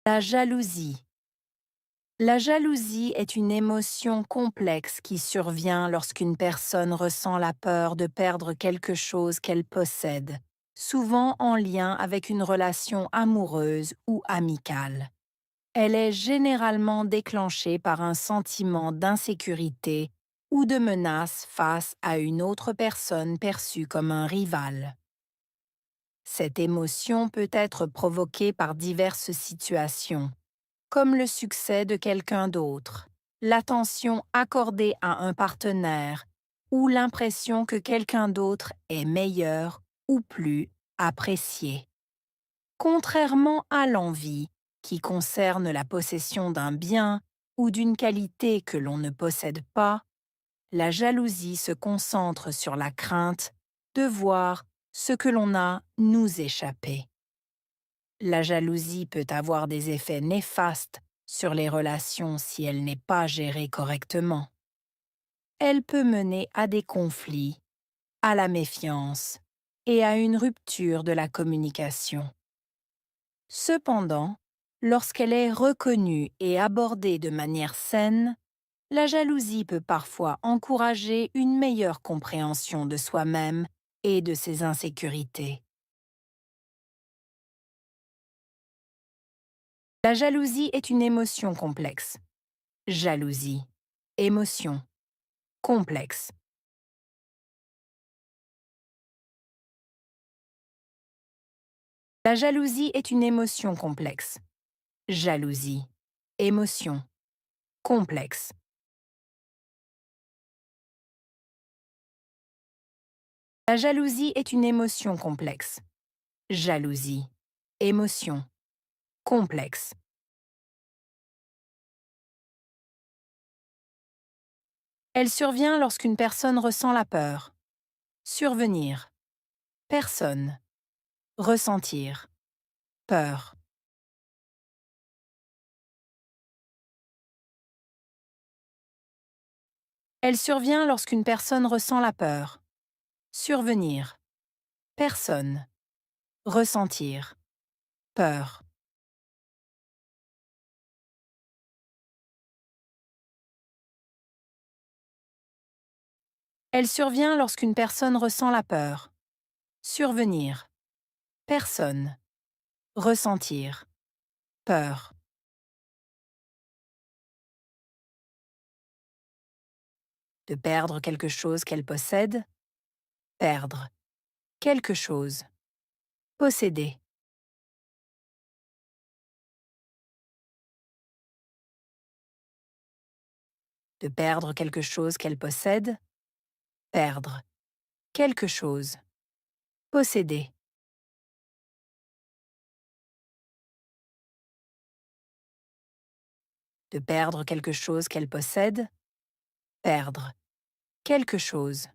La jalousie. La jalousie est une émotion complexe qui survient lorsqu'une personne ressent la peur de perdre quelque chose qu'elle possède, souvent en lien avec une relation amoureuse ou amicale. Elle est généralement déclenchée par un sentiment d'insécurité ou de menace face à une autre personne perçue comme un rival. Cette émotion peut être provoquée par diverses situations comme le succès de quelqu'un d'autre, l'attention accordée à un partenaire ou l'impression que quelqu'un d'autre est meilleur ou plus apprécié. Contrairement à l'envie, qui concerne la possession d'un bien ou d'une qualité que l'on ne possède pas, la jalousie se concentre sur la crainte de voir ce que l'on a nous échapper. La jalousie peut avoir des effets néfastes sur les relations si elle n'est pas gérée correctement. Elle peut mener à des conflits, à la méfiance et à une rupture de la communication. Cependant, lorsqu'elle est reconnue et abordée de manière saine, la jalousie peut parfois encourager une meilleure compréhension de soi-même et de ses insécurités. La jalousie est une émotion complexe. Jalousie. Émotion. Complexe. La jalousie est une émotion complexe. Jalousie. Émotion. Complexe. La jalousie est une émotion complexe. Jalousie. Émotion. Complexe. Elle survient lorsqu'une personne ressent la peur. Survenir. Personne. Ressentir. Peur. Elle survient lorsqu'une personne ressent la peur. Survenir. Personne. Ressentir. Peur. Elle survient lorsqu'une personne ressent la peur. Survenir. Personne. Ressentir. Peur. De perdre quelque chose qu'elle possède. Perdre. Quelque chose. Posséder. De perdre quelque chose qu'elle possède. Perdre. Quelque chose. Posséder. De perdre quelque chose qu'elle possède. Perdre. Quelque chose.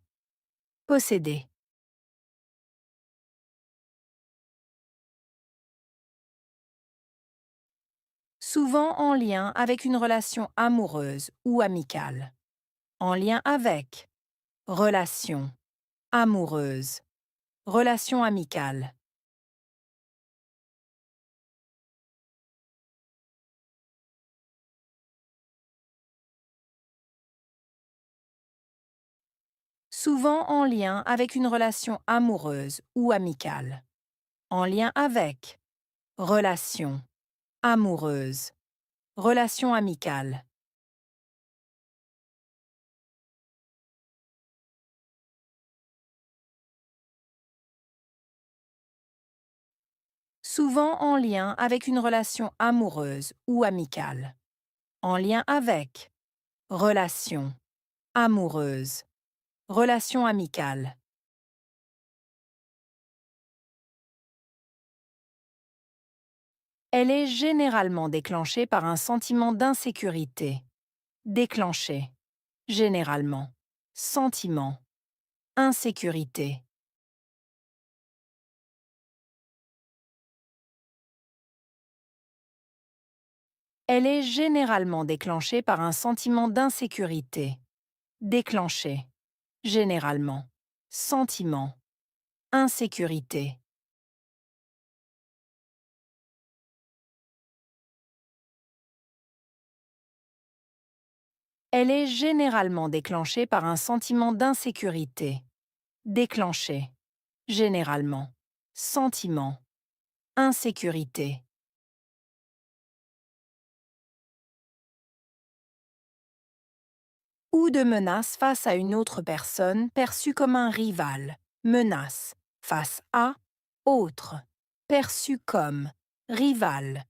Posséder. Souvent en lien avec une relation amoureuse ou amicale. En lien avec. Relation. Amoureuse. Relation amicale. Souvent en lien avec une relation amoureuse ou amicale. En lien avec. Relation. Amoureuse. Relation amicale. Souvent en lien avec une relation amoureuse ou amicale. En lien avec. Relation. Amoureuse. Relation amicale. Elle est généralement déclenchée par un sentiment d'insécurité. Déclenchée. Généralement. Sentiment. Insécurité. Elle est généralement déclenchée par un sentiment d'insécurité. Déclenché. Généralement. Sentiment. Insécurité. Elle est généralement déclenchée par un sentiment d'insécurité. Déclencher. Généralement. Sentiment. Insécurité. Ou de menace face à une autre personne perçue comme un rival. Menace. Face à. Autre. Perçu comme. Rival.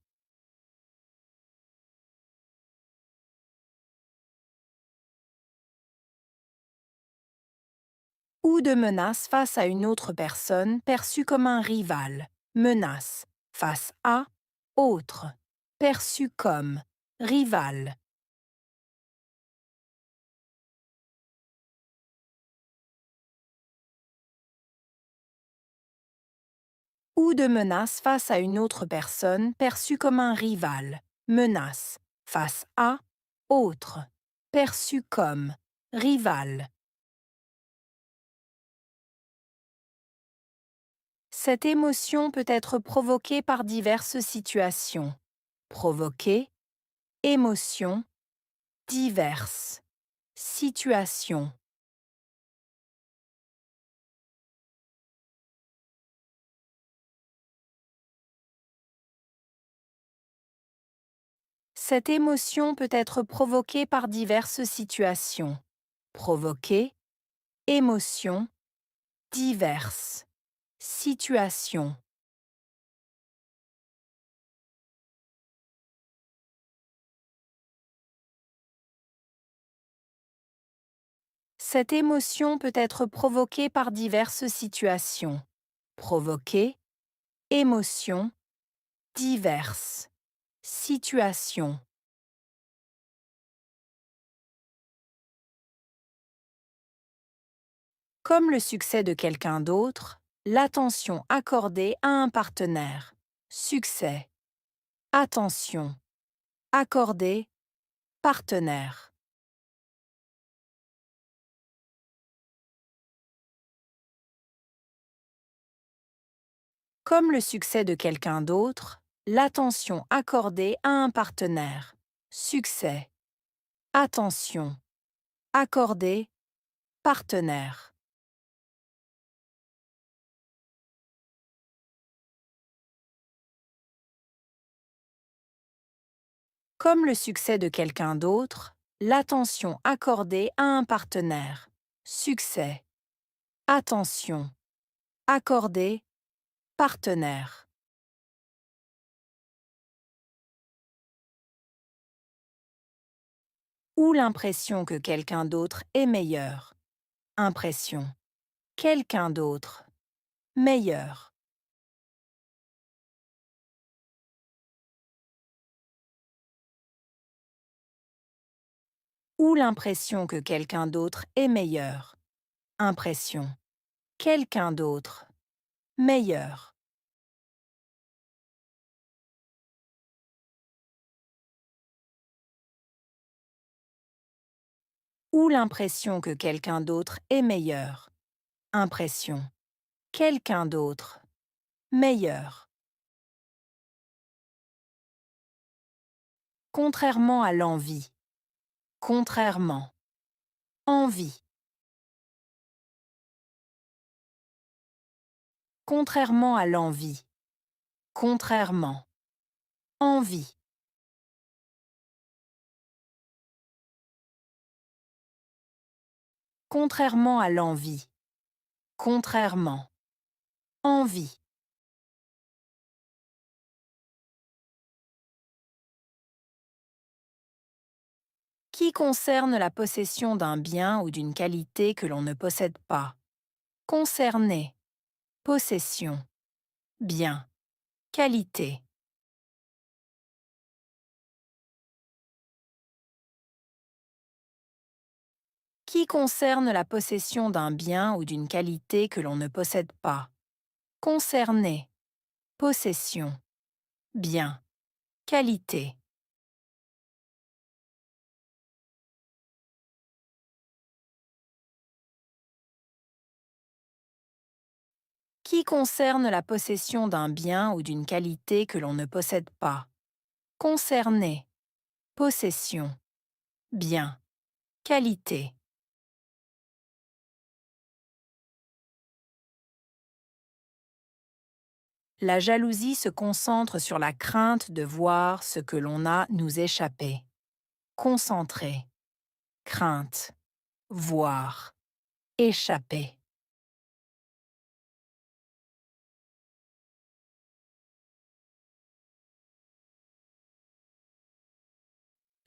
Ou de menace face à une autre personne perçue comme un rival. Menace. Face à. Autre. Perçu comme. Rival. Ou de menace face à une autre personne perçue comme un rival. Menace. Face à. Autre. Perçu comme. Rival. Cette émotion peut être provoquée par diverses situations. Provoquer. Émotion. Diverses. Situation. Cette émotion peut être provoquée par diverses situations. Provoquer. Émotion. Diverses. Situation. Cette émotion peut être provoquée par diverses situations. Provoquer. Émotion. Diverses. Situation. Comme le succès de quelqu'un d'autre, l'attention accordée à un partenaire. Succès. Attention. Accordée. Partenaire. Comme le succès de quelqu'un d'autre, l'attention accordée à un partenaire. Succès. Attention. Accordée. Partenaire. Comme le succès de quelqu'un d'autre, l'attention accordée à un partenaire. Succès. Attention. Accordée. Partenaire. Ou l'impression que quelqu'un d'autre est meilleur. Impression. Quelqu'un d'autre. Meilleur. Ou l'impression que quelqu'un d'autre est meilleur. Impression. Quelqu'un d'autre. Meilleur. Ou l'impression que quelqu'un d'autre est meilleur. Impression. Quelqu'un d'autre. Meilleur. Contrairement à l'envie. Contrairement. Envie. Contrairement à l'envie. Contrairement. Envie. Contrairement à l'envie. Contrairement. Envie. Qui concerne la possession d'un bien ou d'une qualité que l'on ne possède pas. Concerner. Possession. Bien. Qualité. Qui concerne la possession d'un bien ou d'une qualité que l'on ne possède pas. Concerner. Possession. Bien. Qualité. Qui concerne la possession d'un bien ou d'une qualité que l'on ne possède pas. Concerner. Possession. Bien. Qualité. La jalousie se concentre sur la crainte de voir ce que l'on a nous échapper. Concentrer. Crainte. Voir. Échapper.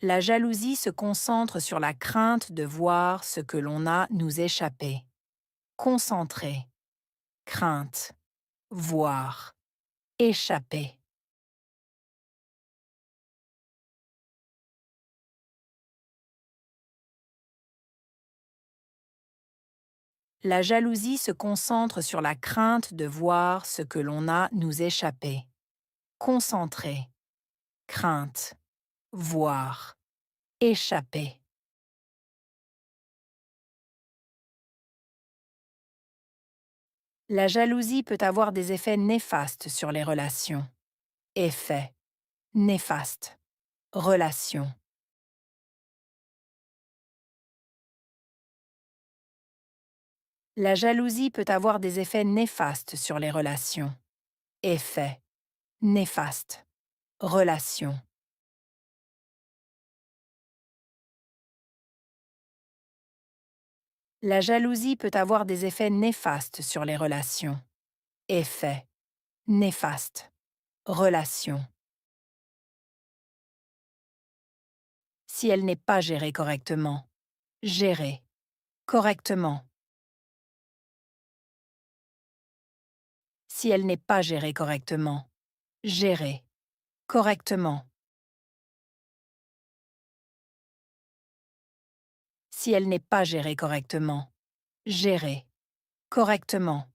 La jalousie se concentre sur la crainte de voir ce que l'on a nous échapper. Concentrer. Crainte. Voir. Échapper. La jalousie se concentre sur la crainte de voir ce que l'on a nous échapper. Concentrer. Crainte. Voir. Échapper. La jalousie peut avoir des effets néfastes sur les relations. Effet. Néfaste. Relation. La jalousie peut avoir des effets néfastes sur les relations. Effet. Néfaste. Relation. La jalousie peut avoir des effets néfastes sur les relations. Effet. Néfaste. Relation. Si elle n'est pas gérée correctement. Gérer. Correctement. Si elle n'est pas gérée correctement. Gérer. Correctement. Si elle n'est pas gérée correctement. Gérer. Correctement.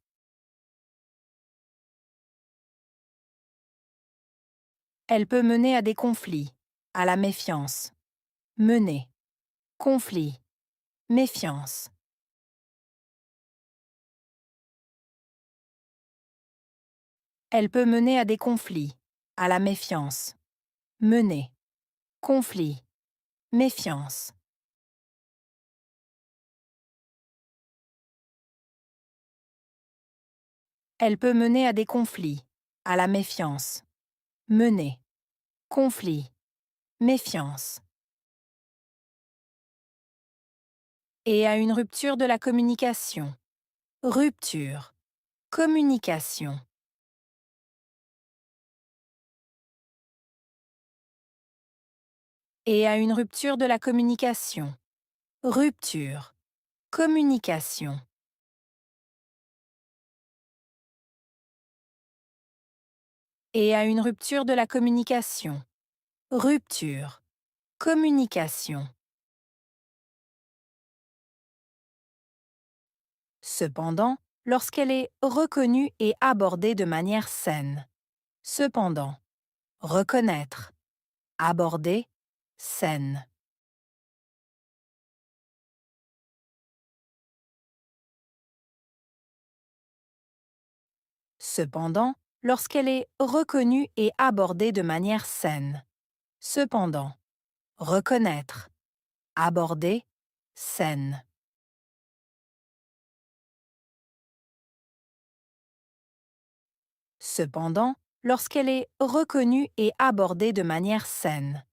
Elle peut mener à des conflits, à la méfiance. Mener. Conflit. Méfiance. Elle peut mener à des conflits, à la méfiance. Mener. Conflit. Méfiance. Elle peut mener à des conflits, à la méfiance. Mener. Conflit. Méfiance. Et à une rupture de la communication. Rupture. Communication. Et à une rupture de la communication. Rupture. Communication. Et à une rupture de la communication. Rupture. Communication. Cependant, lorsqu'elle est reconnue et abordée de manière saine. Cependant. Reconnaître. Aborder. Saine. Cependant, lorsqu'elle est reconnue et abordée de manière saine. Cependant. Reconnaître. Aborder. Saine. Cependant, lorsqu'elle est reconnue et abordée de manière saine.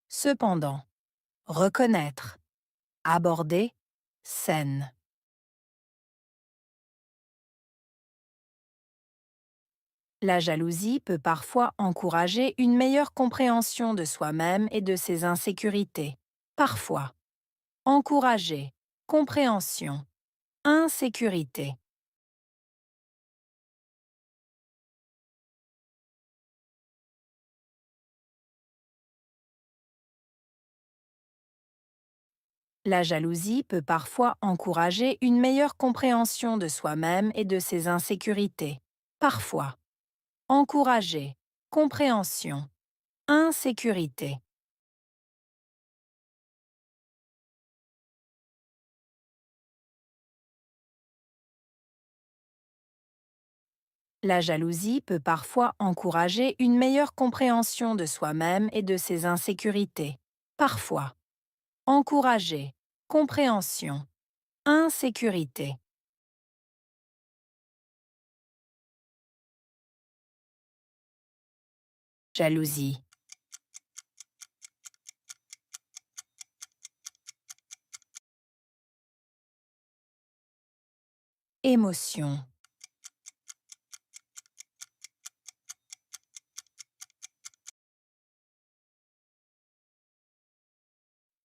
Cependant. Reconnaître. Aborder. Saine. La jalousie peut parfois encourager une meilleure compréhension de soi-même et de ses insécurités. Parfois. Encourager. Compréhension. Insécurité. La jalousie peut parfois encourager une meilleure compréhension de soi-même et de ses insécurités. Parfois. Encourager. Compréhension. Insécurité. La jalousie peut parfois encourager une meilleure compréhension de soi-même et de ses insécurités. Parfois. Encourager. compréhension, insécurité, jalousie, émotion,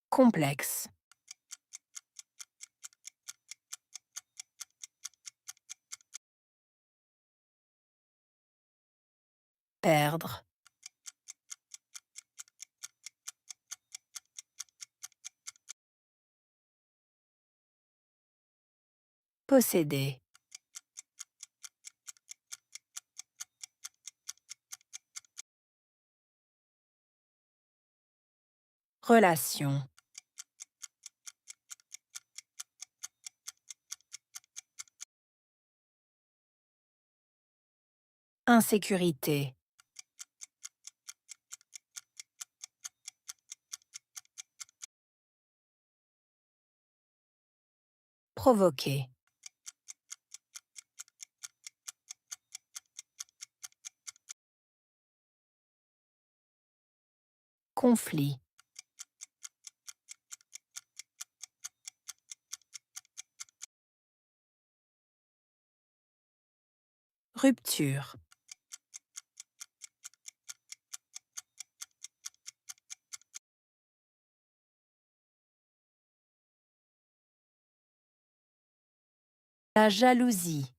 complexe, perdre, posséder, relation, insécurité, provoquer, conflit, rupture, la jalousie.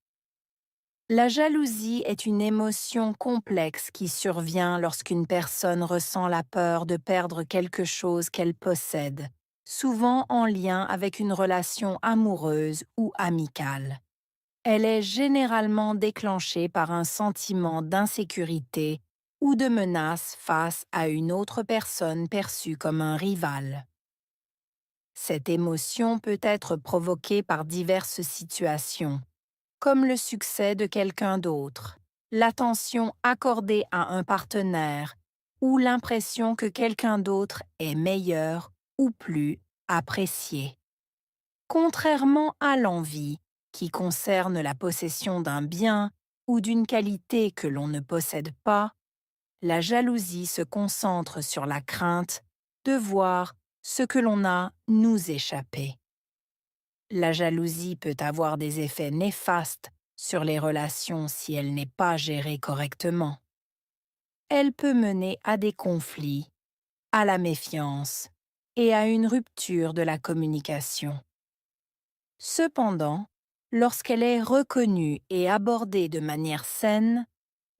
La jalousie est une émotion complexe qui survient lorsqu'une personne ressent la peur de perdre quelque chose qu'elle possède, souvent en lien avec une relation amoureuse ou amicale. Elle est généralement déclenchée par un sentiment d'insécurité ou de menace face à une autre personne perçue comme un rival. Cette émotion peut être provoquée par diverses situations comme le succès de quelqu'un d'autre, l'attention accordée à un partenaire ou l'impression que quelqu'un d'autre est meilleur ou plus apprécié. Contrairement à l'envie, qui concerne la possession d'un bien ou d'une qualité que l'on ne possède pas, la jalousie se concentre sur la crainte de voir ce que l'on a nous échapper. La jalousie peut avoir des effets néfastes sur les relations si elle n'est pas gérée correctement. Elle peut mener à des conflits, à la méfiance et à une rupture de la communication. Cependant, lorsqu'elle est reconnue et abordée de manière saine,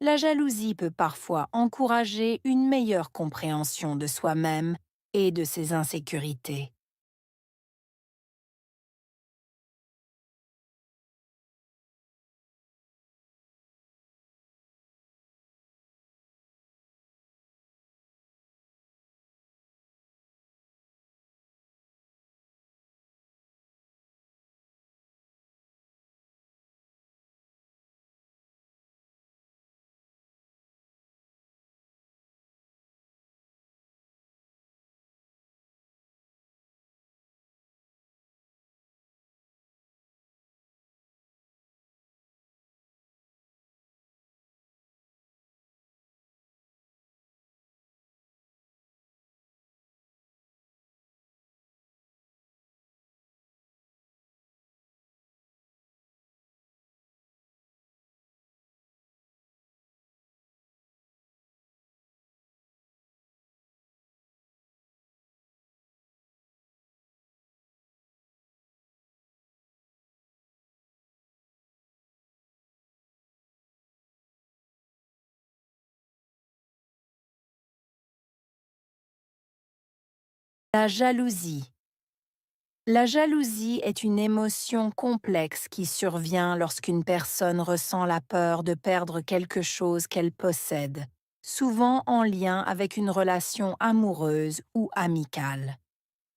la jalousie peut parfois encourager une meilleure compréhension de soi-même et de ses insécurités. La jalousie. La jalousie est une émotion complexe qui survient lorsqu'une personne ressent la peur de perdre quelque chose qu'elle possède, souvent en lien avec une relation amoureuse ou amicale.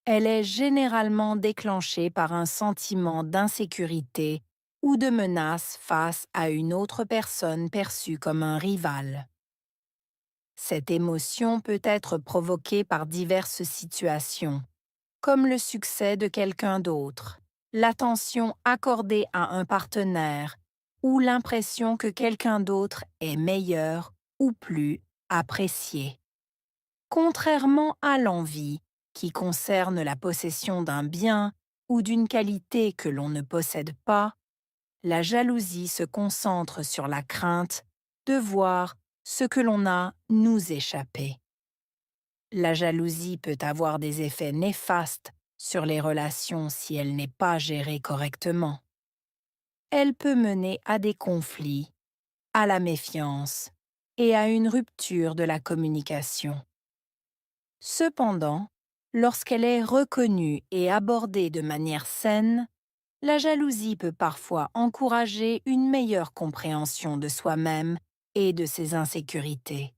Elle est généralement déclenchée par un sentiment d'insécurité ou de menace face à une autre personne perçue comme un rival. Cette émotion peut être provoquée par diverses situations comme le succès de quelqu'un d'autre, l'attention accordée à un partenaire ou l'impression que quelqu'un d'autre est meilleur ou plus apprécié. Contrairement à l'envie, qui concerne la possession d'un bien ou d'une qualité que l'on ne possède pas, la jalousie se concentre sur la crainte de voir ce que l'on a nous échapper. La jalousie peut avoir des effets néfastes sur les relations si elle n'est pas gérée correctement. Elle peut mener à des conflits, à la méfiance et à une rupture de la communication. Cependant, lorsqu'elle est reconnue et abordée de manière saine, la jalousie peut parfois encourager une meilleure compréhension de soi-même et de ses insécurités.